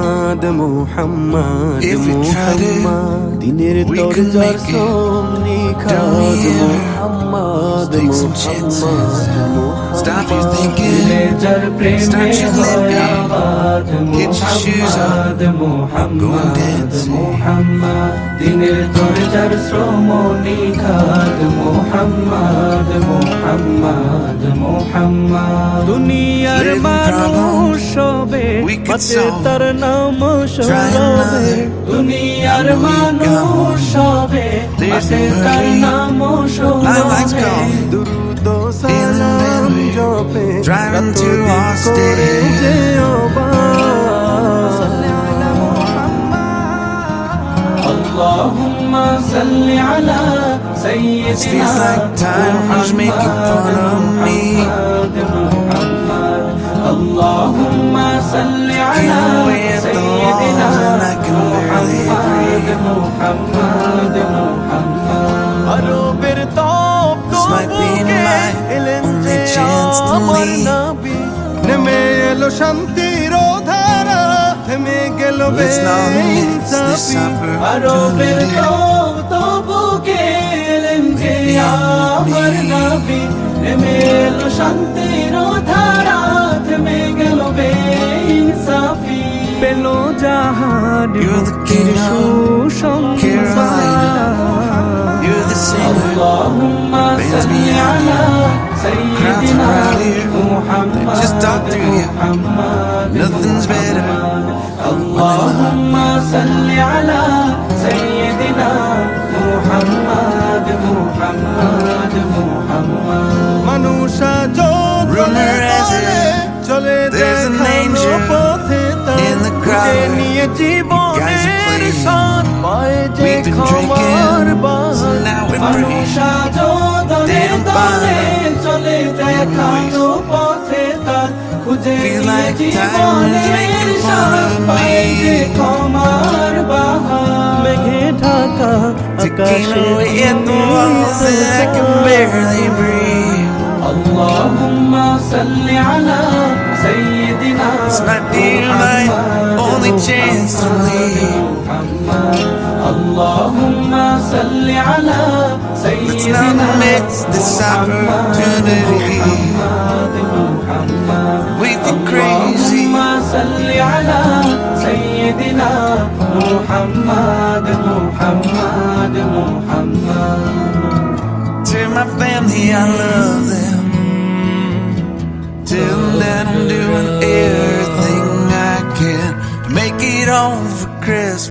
Muhammad Muhammad If we try to, Muhammad দিনের we তোর can যার make it. শ্রম নিখাদ Don't we ever Muhammad take some Muhammad chances? Stop your thinking, যার প্রেমে start your living. হয়াবাদ Get your shoes on, Muhammad go and dance. Muhammad দিনের তোর যার শ্রম নিখাদ মুহাম্মদ মুহাম্মদ মুহাম্মদ দুনিয়ার Living মানুষ সবে we could মাতে solve. তার নাম Try সবে another. দুনিয়ার মানুষ সবে There's আছে no তার hurry. নাম Lifelike's সবে gone. দুরুদ In the সালাম midway, জপে driving রাত to দিন our করে state. যেও اللهم صل على Feels سيدنا like time was making fun of me. محمد اللهم صل على Can't away at the سيدنا walls and I can barely breathe. محمد আরবের তপ This might be my এলেন only যে chance to আমার leave. নবী নেমে এলো শান্তির ধারা থেমে গেল Let's not miss this বেইনসাফি আরবের opportunity. তবু গেলেন যে আমার নবী নেমে এলো শান্তির ধারা থেমে গেল বেইনসাফি পেল জাহান You're the king of Carolina. You're the singer. اللهم صل على سيدنا محمد Just talk through you. محمد Nothing's better. اللهم صل على سيدنا محمد محمد محمد মানুষ আজ Rumor has it, চলে there's an angel পথে in the crowd. নিয়ে Guys are জীবনের playing. সাথ পায়ে যে We've been ক্ষমার drinking, বাস so now we're মানুষ free. আজ দলে They don't দলে bother. চলে দেখানো পথে তার খুঁজে Feel নিয়ে like time is জীবনের making fun সাথ of পায়ে যে me. ক্ষমার বাহার মেঘে ঢাকা Taking আকাশে away at the walls and I can barely breathe. اللهم صل على سيدنا This might be my only chance to leave. محمد اللهم صل على Let's سيدنا not miss this opportunity. محمد محمد We think crazy. اللهم صل على سيدنا محمد محمد محمد To my family, I love them. Tell them that I'm doing everything I can to make it home for Christmas.